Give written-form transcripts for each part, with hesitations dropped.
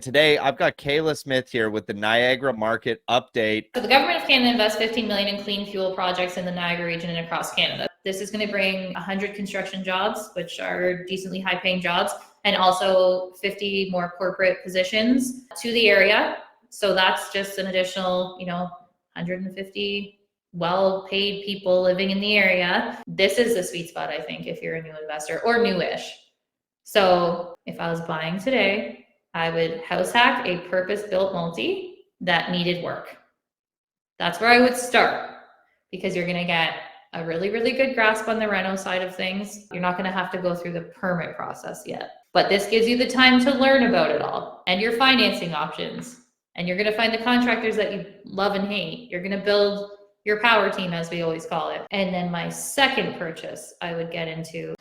Today, I've got Kayla Smith here with the Niagara market update. So the government of Canada invests $15 million in clean fuel projects in the Niagara region and across Canada. This is going to bring 100 construction jobs, which are decently high-paying jobs, and also 50 more corporate positions to the area. So that's just an additional, 150 well-paid people living in the area. This is the sweet spot, I think, if you're a new investor or newish. So if I was buying today, I would house hack a purpose-built multi that needed work. That's where I would start, because you're going to get a really, really good grasp on the reno side of things. You're not going to have to go through the permit process yet, but this gives you the time to learn about it all and your financing options. And you're going to find the contractors that you love and hate. You're going to build your power team, as we always call it. And then my second purchase, I would get into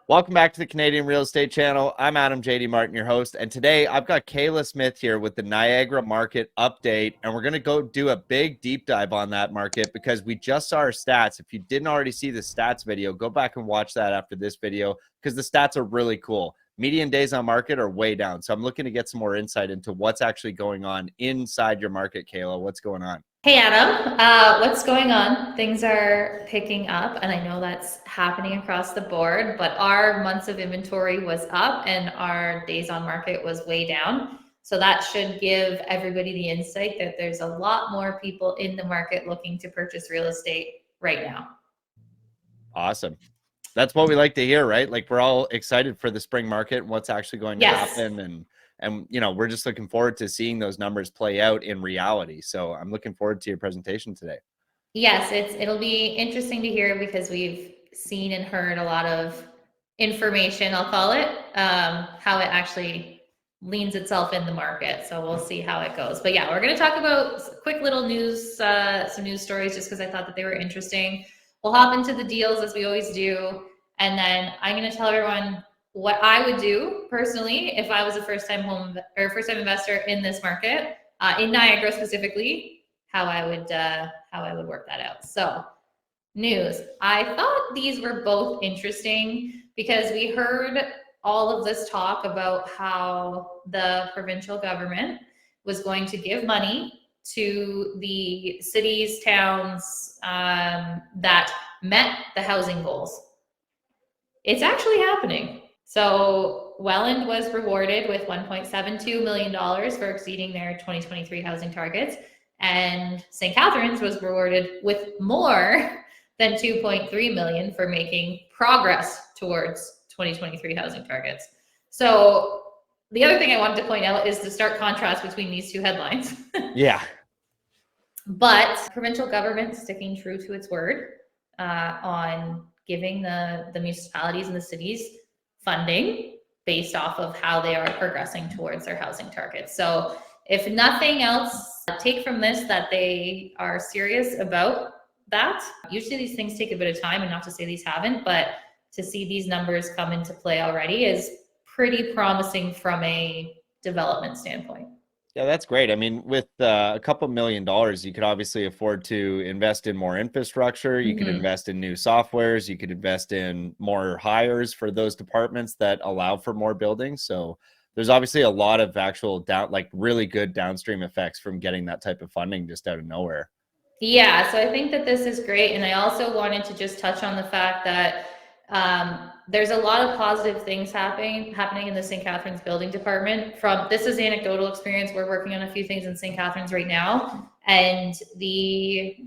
Welcome back to the Canadian Real Estate Channel. I'm Adam J.D. Martin, your host, and today I've got Kayla Smith here with the Niagara market update, and we're going to go do a big deep dive on that market because we just saw our stats. If you didn't already see the stats video, go back and watch that after this video because the stats are really cool. Median days on market are way down, so I'm looking to get some more insight into what's actually going on inside your market. Kayla, what's going on? Hey Adam, what's going on? Things are picking up, and I know that's happening across the board, but our months of inventory was up and our days on market was way down. So that should give everybody the insight that there's a lot more people in the market looking to purchase real estate right now. Awesome. That's what we like to hear, right? Like, we're all excited for the spring market and what's actually going to happen. And we're just looking forward to seeing those numbers play out in reality. So I'm looking forward to your presentation today. Yes, it'll be interesting to hear because we've seen and heard a lot of information, I'll call it, how it actually leans itself in the market. So we'll see how it goes. But yeah, we're going to talk about quick little news, some news stories, just because I thought that they were interesting. We'll hop into the deals as we always do. And then I'm going to tell everyone what I would do personally if I was a first-time investor in this market, in Niagara specifically, how I would work that out. So news. I thought these were both interesting because we heard all of this talk about how the provincial government was going to give money to the cities, towns that met the housing goals. It's actually happening. So Welland was rewarded with $1.72 million for exceeding their 2023 housing targets. And St. Catharines was rewarded with more than $2.3 million for making progress towards 2023 housing targets. So the other thing I wanted to point out is the stark contrast between these two headlines. Yeah. But provincial government sticking true to its word on giving the municipalities and the cities funding based off of how they are progressing towards their housing targets. So if nothing else, take from this that they are serious about that. Usually these things take a bit of time, and not to say these haven't, but to see these numbers come into play already is pretty promising from a development standpoint. Yeah, that's great. I mean, with a couple $1 million, you could obviously afford to invest in more infrastructure. You could invest in new softwares. You could invest in more hires for those departments that allow for more buildings. So there's obviously a lot of actual really good downstream effects from getting that type of funding just out of nowhere. Yeah, so I think that this is great. And I also wanted to just touch on the fact that there's a lot of positive things happening in the St. Catharines building department. This is anecdotal experience. We're working on a few things in St. Catharines right now. And the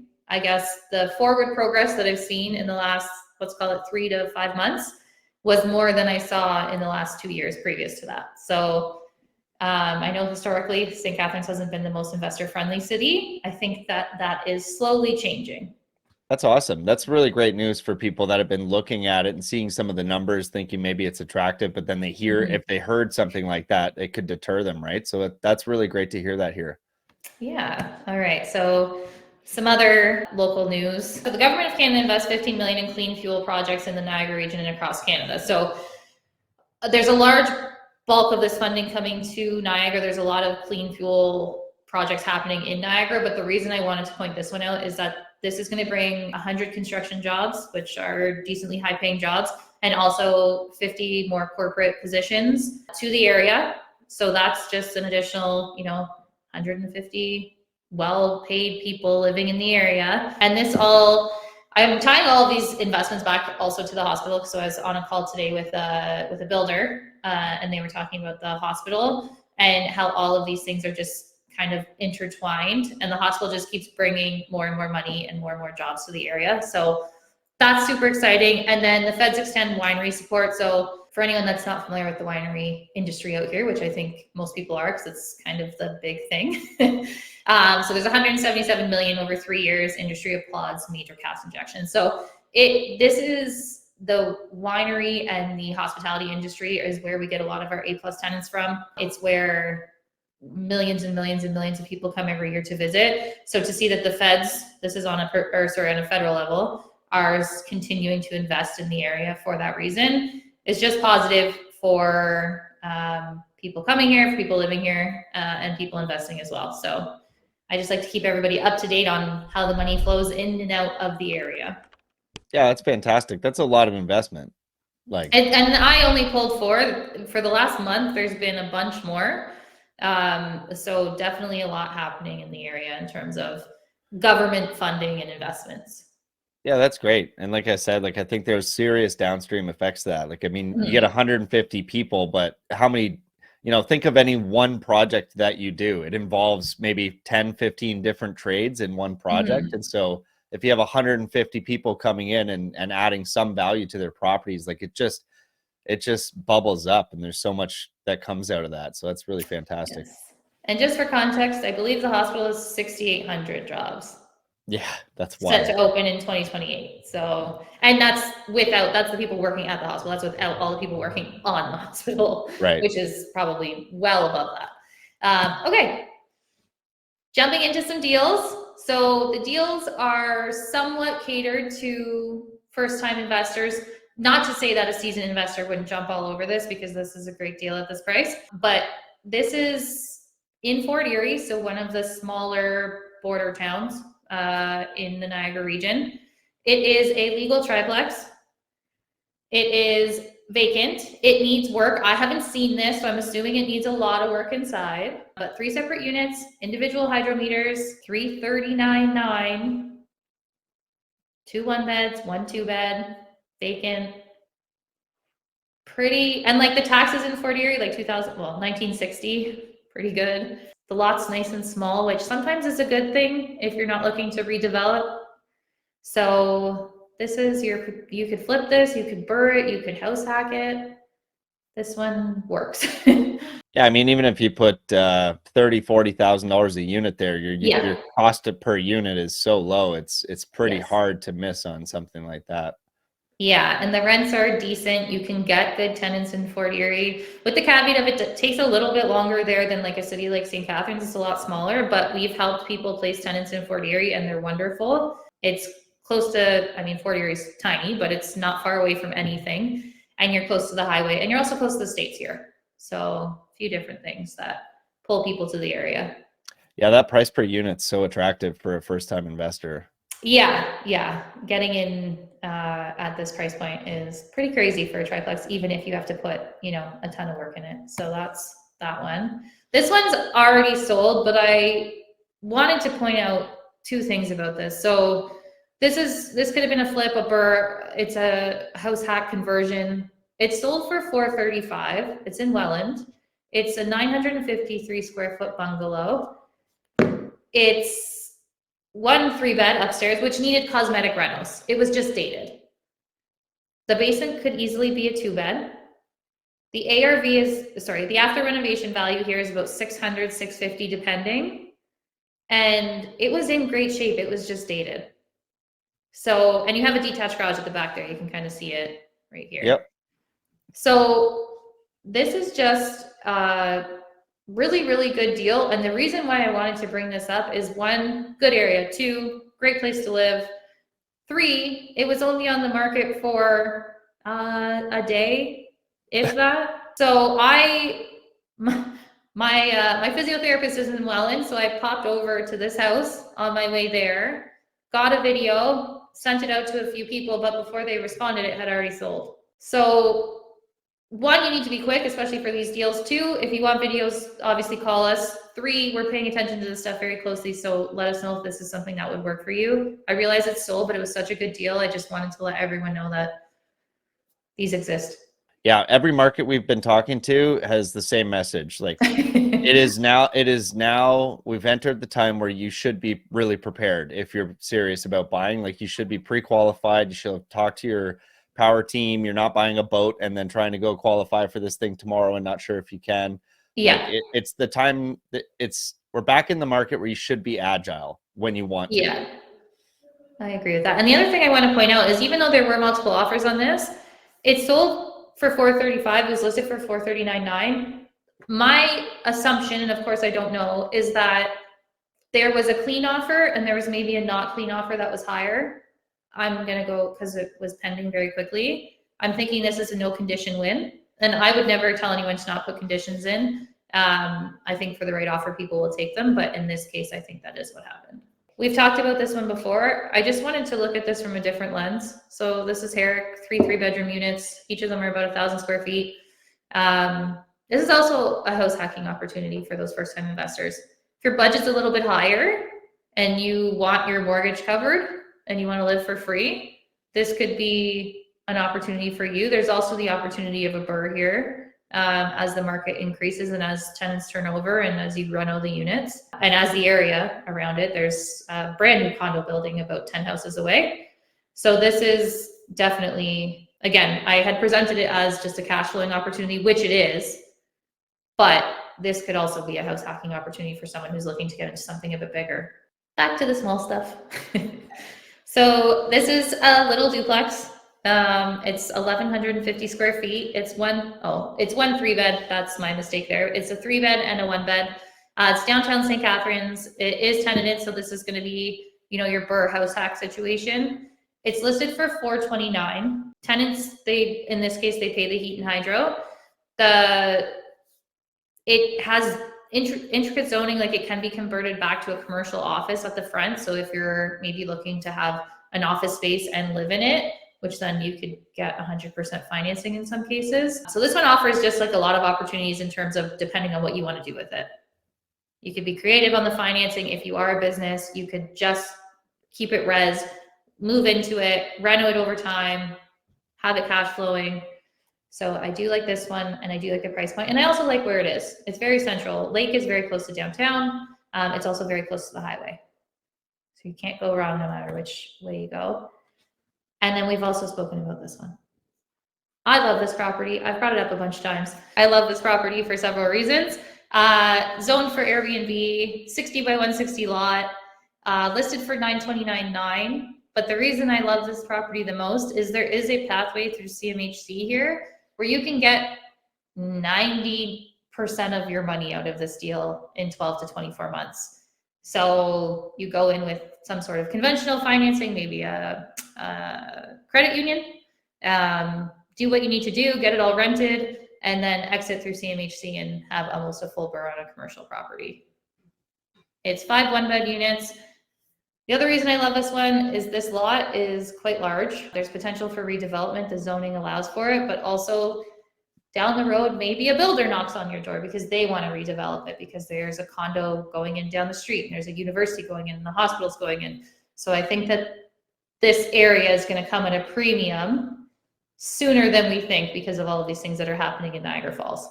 forward progress that I've seen in the last, let's call it 3 to 5 months, was more than I saw in the last 2 years previous to that. So I know historically St. Catharines hasn't been the most investor-friendly city. I think that is slowly changing. That's awesome. That's really great news for people that have been looking at it and seeing some of the numbers, thinking maybe it's attractive, but then they hear, if they heard something like that, it could deter them, right? So that's really great to hear that here. Yeah. All right. So some other local news. So the government of Canada invests 15 million in clean fuel projects in the Niagara region and across Canada. So there's a large bulk of this funding coming to Niagara. There's a lot of clean fuel projects happening in Niagara, but the reason I wanted to point this one out is that this is going to bring 100 construction jobs, which are decently high paying jobs, and also 50 more corporate positions to the area. So that's just an additional, 150 well-paid people living in the area. And this all, I'm tying all of these investments back also to the hospital. So I was on a call today with a builder, and they were talking about the hospital and how all of these things are just kind of intertwined, and the hospital just keeps bringing more and more money and more jobs to the area. So that's super exciting. And then the feds extend winery support. So for anyone that's not familiar with the winery industry out here, which I think most people are, because it's kind of the big thing. So there's 177 million over 3 years. Industry applauds major cash injection. So this is the winery and the hospitality industry is where we get a lot of our A+ tenants from. It's where millions and millions and millions of people come every year to visit. So to see that the feds, this is on a federal level, are continuing to invest in the area for that reason is just positive for people coming here, for people living here, and people investing as well. So I just like to keep everybody up to date on how the money flows in and out of the area. Yeah, that's fantastic. That's a lot of investment. And I only pulled four for the last month. There's been a bunch more. So definitely a lot happening in the area in terms of government funding and investments. Yeah, that's great. And like I said, I think there's serious downstream effects to that. I mean, you get 150 people, but how many, think of any one project that you do. It involves maybe 10, 15 different trades in one project. And so if you have 150 people coming in and adding some value to their properties, it just bubbles up, and there's so much that comes out of that. So that's really fantastic. Yes. And just for context, I believe the hospital is 6,800 jobs. Yeah, that's wild. Set to open in 2028. So, and that's the people working at the hospital. That's without all the people working on the hospital, right? Which is probably well above that. Okay, jumping into some deals. So the deals are somewhat catered to first-time investors. Not to say that a seasoned investor wouldn't jump all over this, because this is a great deal at this price, but this is in Fort Erie, so one of the smaller border towns in the Niagara region. It is a legal triplex. It is vacant. It needs work. I haven't seen this, so I'm assuming it needs a lot of work inside. But 3 separate units, individual hydrometers, 339.9, 2 1-beds, 1 2-bed, vacant. Pretty, and the taxes in Fort Erie, 1960, pretty good. The lot's nice and small, which sometimes is a good thing if you're not looking to redevelop. So this is you could flip this, you could BRRRR it, you could house hack it. This one works. Yeah, I mean, even if you put $30,000-$40,000 a unit there, your cost per unit is so low. It's pretty hard to miss on something like that. Yeah, and the rents are decent. You can get good tenants in Fort Erie, with the caveat of it takes a little bit longer there than a city like St. Catharines. It's a lot smaller, but we've helped people place tenants in Fort Erie, and they're wonderful. It's close to, Fort Erie's tiny, but it's not far away from anything, and you're close to the highway, and you're also close to the States here. So a few different things that pull people to the area. Yeah, that price per unit's so attractive for a first-time investor. Yeah. Getting in at this price point is pretty crazy for a triplex, even if you have to put, a ton of work in it. So that's that one. This one's already sold, but I wanted to point out 2 things about this. So this could have been a flip, a BRRRR. It's a house hack conversion. It's sold for $435. It's in Welland. It's a 953 square foot bungalow. It's 1 3-bed upstairs, which needed cosmetic renos. It was just dated. The basement could easily be a 2-bed. The the after renovation value here is about 600, 650 depending. And it was in great shape. It was just dated. So, and you have a detached garage at the back there. You can kind of see it right here. Yep. So this is just really, really good deal. And the reason why I wanted to bring this up is one, good area, two, great place to live, three, it was only on the market for a day, if that. So my physiotherapist is in Welland, so I popped over to this house on my way there, got a video, sent it out to a few people, but before they responded, it had already sold. So one, you need to be quick, especially for these deals. Two, if you want videos, obviously call us. Three, we're paying attention to this stuff very closely, so let us know if this is something that would work for you. I realize it's sold, but it was such a good deal. I just wanted to let everyone know that these exist. Yeah, every market we've been talking to has the same message. Like it is now we've entered the time where you should be really prepared if you're serious about buying. Like you should be pre-qualified. You should talk to your power team. You're not buying a boat and then trying to go qualify for this thing tomorrow and not sure if you can. Yeah. Like it's the time that we're back in the market where you should be agile when you want to. Yeah, I agree with that. And the other thing I want to point out is even though there were multiple offers on this, it sold for $435. It was listed for $439.9. My assumption, and of course I don't know, is that there was a clean offer and there was maybe a not clean offer that was higher. I'm gonna go because it was pending very quickly. I'm thinking this is a no condition win, and I would never tell anyone to not put conditions in. I think for the right offer, people will take them, but in this case, I think that is what happened. We've talked about this one before. I just wanted to look at this from a different lens. So this is Herrick, three bedroom units. Each of them are about 1,000 square feet. This is also a house hacking opportunity for those first time investors. If your budget's a little bit higher and you want your mortgage covered and you want to live for free, this could be an opportunity for you. There's also the opportunity of a BRRRR here as the market increases and as tenants turn over and as you run out the units. And as the area around it, there's a brand new condo building about 10 houses away. So this is definitely, again, I had presented it as just a cash flowing opportunity, which it is, but this could also be a house hacking opportunity for someone who's looking to get into something a bit bigger. Back to the small stuff. So this is a little duplex. It's 1,150 square feet. It's one 3-bed. That's my mistake there. It's a 3-bed and a 1-bed. It's downtown St. Catharines. It is tenanted, so this is going to be, your BRRRR house hack situation. It's listed for $429. Tenants, in this case, they pay the heat and hydro. It has intricate zoning, like it can be converted back to a commercial office at the front. So if you're maybe looking to have an office space and live in it, which then you could get 100% financing in some cases. So this one offers just like a lot of opportunities in terms of depending on what you want to do with it. You could be creative on the financing. If you are a business, you could just keep it res, move into it, reno it over time, have it cash flowing. So I do like this one and I do like the price point. And I also like where it is. It's very central. Lake is very close to downtown. It's also very close to the highway. So you can't go wrong no matter which way you go. And then we've also spoken about this one. I love this property. I've brought it up a bunch of times. I love this property for several reasons. Zoned for Airbnb, 60 by 160 lot, listed for $929.9. But the reason I love this property the most is there is a pathway through CMHC here where you can get 90% of your money out of this deal in 12 to 24 months. So you go in with some sort of conventional financing, maybe a credit union, do what you need to do, get it all rented, and then exit through CMHC and have almost a full BRRRR on a commercial property. It's 5 1-bed units. The other reason I love this one is this lot is quite large. There's potential for redevelopment. The zoning allows for it, but also down the road, maybe a builder knocks on your door because they want to redevelop it because there's a condo going in down the street and there's a university going in and the hospital's going in. So I think that this area is going to come at a premium sooner than we think because of all of these things that are happening in Niagara Falls.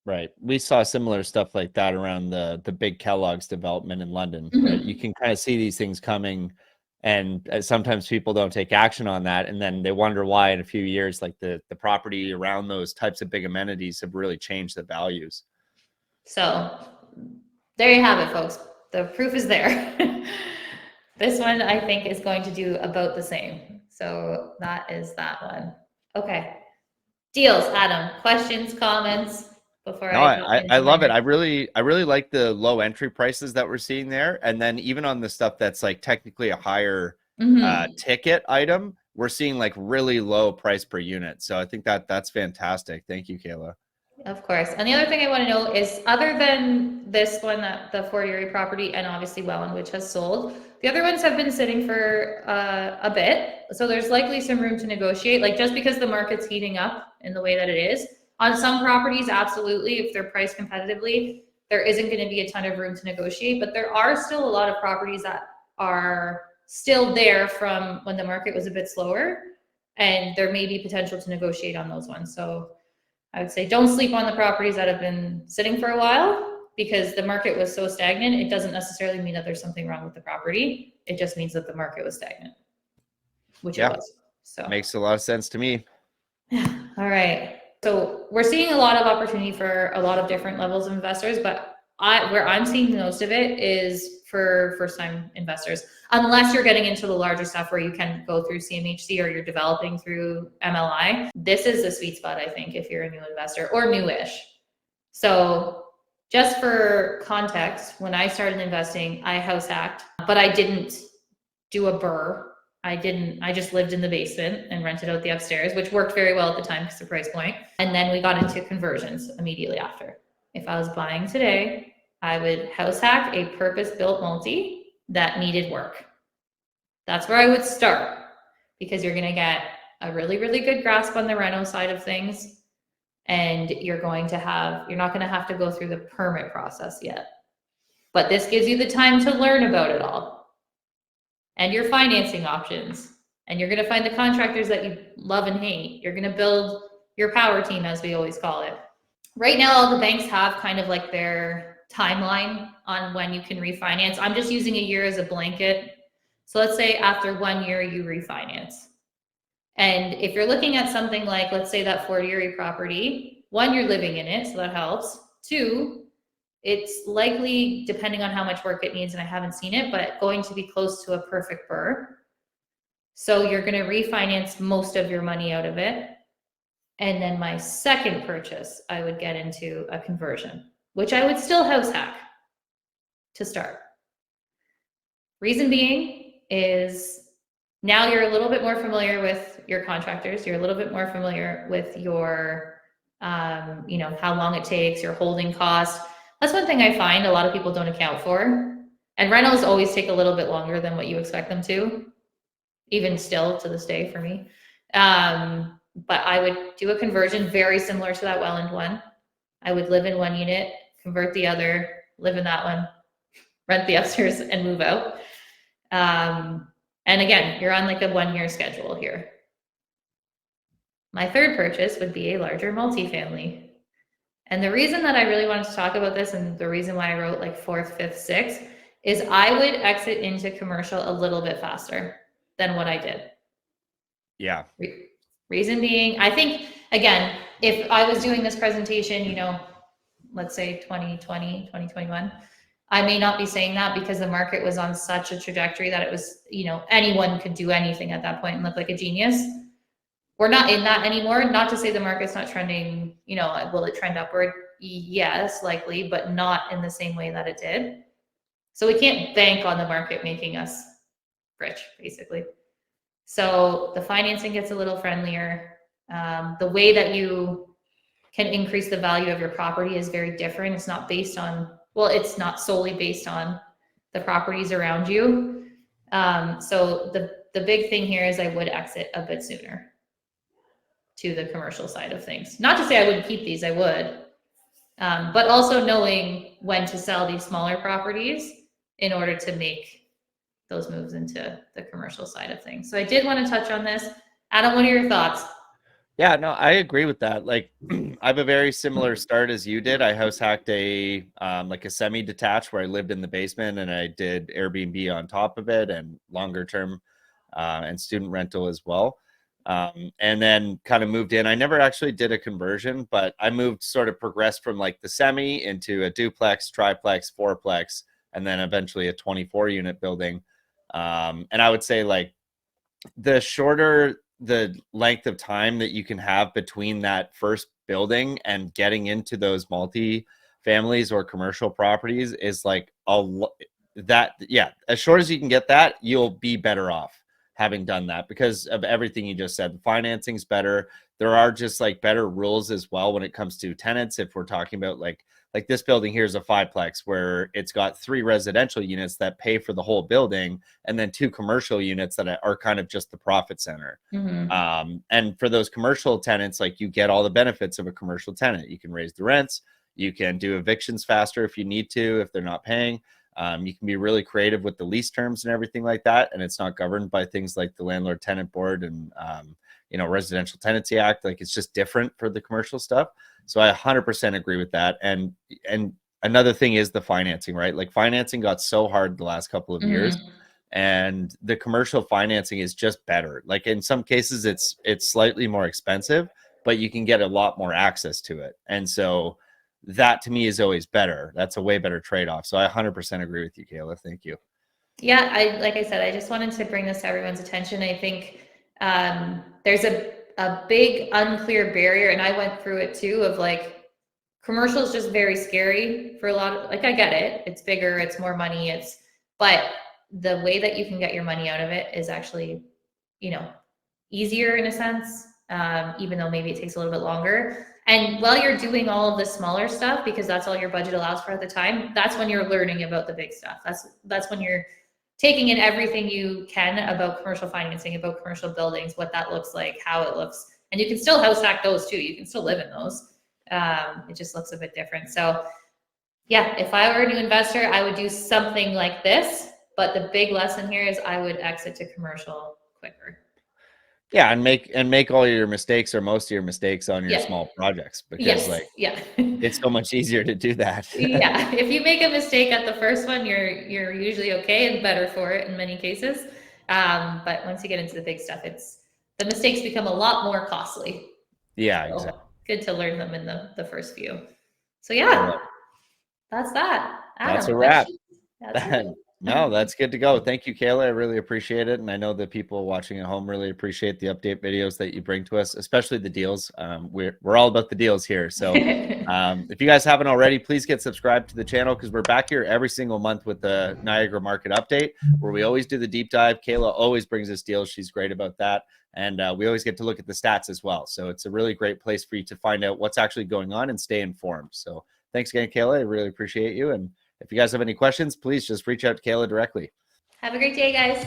Right. We saw similar stuff like that around the big Kellogg's development in London. Mm-hmm. Right? You can kind of see these things coming, and sometimes people don't take action on that, and then they wonder why in a few years, like the property around those types of big amenities have really changed the values. So there you have it, folks. The proof is there. This one I think is going to do about the same. So that is that one. Okay. Deals, Adam. Questions, comments? before No, I hop I into my love it. next. I really like the low entry prices that we're seeing there. And then even on the stuff that's like technically a higher Mhm. ticket item, we're seeing like really low price per unit. So I think that that's fantastic. Thank you, Kayla. Of course. And the other thing I want to know is, other than this one, that the Fort Erie property, and obviously Welland, which has sold, the other ones have been sitting for a bit. So there's likely some room to negotiate, like just because the market's heating up in the way that it is. On some properties, absolutely, if they're priced competitively, there isn't going to be a ton of room to negotiate, but there are still a lot of properties that are still there from when the market was a bit slower, and there may be potential to negotiate on those ones. So I would say don't sleep on the properties that have been sitting for a while, because the market was so stagnant. It doesn't necessarily mean that there's something wrong with the property. It just means that the market was stagnant, which it Yeah, was. So, makes a lot of sense to me. all right. So we're seeing a lot of opportunity for a lot of different levels of investors, but where I'm seeing most of it is for first time investors, unless you're getting into the larger stuff where you can go through CMHC or you're developing through MLI. This is the sweet spot, I think, if you're a new investor or newish. So just for context, when I started investing, I house hacked, but I didn't do a BRRRR. I just lived in the basement and rented out the upstairs, which worked very well at the time because the price point. And then we got into conversions immediately after. If I was buying today, I would house hack a purpose-built multi that needed work. That's where I would start, because you're going to get a really, really good grasp on the reno side of things. And you're not going to have to go through the permit process yet. But this gives you the time to learn about it all and your financing options. And you're going to find the contractors that you love and hate. You're going to build your power team, as we always call it. Right now, all the banks have kind of like their timeline on when you can refinance. I'm just using a year as a blanket. So let's say after 1 year, you refinance. And if you're looking at something like, let's say that Fort Erie property, one, you're living in it, so that helps. Two, it's likely, depending on how much work it needs, and I haven't seen it, but going to be close to a perfect BRRRR. So you're going to refinance most of your money out of it. And then my second purchase, I would get into a conversion, which I would still house hack to start. Reason being is, now you're a little bit more familiar with your contractors. You're a little bit more familiar with your, how long it takes, your holding cost. That's one thing I find a lot of people don't account for. And rentals always take a little bit longer than what you expect them to, even still to this day for me. But I would do a conversion very similar to that Welland one. I would live in one unit, convert the other, live in that one, rent the upstairs, and move out. And again, you're on like a 1 year schedule here. My third purchase would be a larger multifamily. And the reason that I really wanted to talk about this, and the reason why I wrote like fourth, fifth, sixth, is I would exit into commercial a little bit faster than what I did. Yeah. Reason being, I think, again, if I was doing this presentation, let's say 2020, 2021, I may not be saying that because the market was on such a trajectory that it was, anyone could do anything at that point and look like a genius. We're not in that anymore. Not to say the market's not trending, will it trend upward? Yes, likely, but not in the same way that it did. So we can't bank on the market making us rich, basically. So the financing gets a little friendlier. The way that you can increase the value of your property is very different. It's not solely based on the properties around you. So the big thing here is I would exit a bit sooner to the commercial side of things. Not to say I wouldn't keep these, I would. But also knowing when to sell these smaller properties in order to make those moves into the commercial side of things. So I did want to touch on this. Adam, what are your thoughts? Yeah, no, I agree with that. Like, I have a very similar start as you did. I house hacked like a semi-detached where I lived in the basement, and I did Airbnb on top of it, and longer term and student rental as well. And then kind of moved in. I never actually did a conversion, but I progressed from like the semi into a duplex, triplex, fourplex, and then eventually a 24 unit building. And I would say like the shorter the length of time that you can have between that first building and getting into those multi-families or commercial properties is like as short as you can get that, you'll be better off having done that because of everything you just said. The financing's better. There are just like better rules as well when it comes to tenants. If we're talking about like this building here is a fiveplex where it's got 3 residential units that pay for the whole building and then 2 commercial units that are kind of just the profit center. And for those commercial tenants, like you get all the benefits of a commercial tenant. You can raise the rents. You can do evictions faster if you need to, if they're not paying. You can be really creative with the lease terms and everything like that. And it's not governed by things like the Landlord Tenant Board and, Residential Tenancy Act. Like it's just different for the commercial stuff. So I 100% agree with that. And another thing is the financing, right? Like financing got so hard the last couple of years, and the commercial financing is just better. Like in some cases it's slightly more expensive, but you can get a lot more access to it. And so that to me is always better. That's a way better trade-off. So I 100% agree with you, Kayla. Thank you. Yeah, like I said, I just wanted to bring this to everyone's attention. I think there's a big unclear barrier, and I went through it too, of like commercial is just very scary for a lot of, like, I get it. It's bigger, it's more money, but the way that you can get your money out of it is actually, easier in a sense, even though maybe it takes a little bit longer. And while you're doing all of the smaller stuff, because that's all your budget allows for at the time, that's when you're learning about the big stuff. That's when you're taking in everything you can about commercial financing, about commercial buildings, what that looks like, how it looks. And you can still house hack those too. You can still live in those. It just looks a bit different. So yeah, if I were a new investor, I would do something like this. But the big lesson here is I would exit to commercial quicker. Yeah, and make all your mistakes or most of your mistakes on your small projects, because it's so much easier to do that. Yeah, if you make a mistake at the first one, you're usually okay and better for it in many cases. But once you get into the big stuff, the mistakes become a lot more costly. Yeah, so exactly. Good to learn them in the first few. So yeah, that's that. Adam, that's a wrap. No, that's good to go. Thank you, Kayla. I really appreciate it. And I know the people watching at home really appreciate the update videos that you bring to us, especially the deals. We're all about the deals here. So if you guys haven't already, please get subscribed to the channel, because we're back here every single month with the Niagara market update, where we always do the deep dive. Kayla always brings us deals. She's great about that. And we always get to look at the stats as well. So it's a really great place for you to find out what's actually going on and stay informed. So thanks again, Kayla. I really appreciate you. And if you guys have any questions, please just reach out to Kayla directly. Have a great day, guys.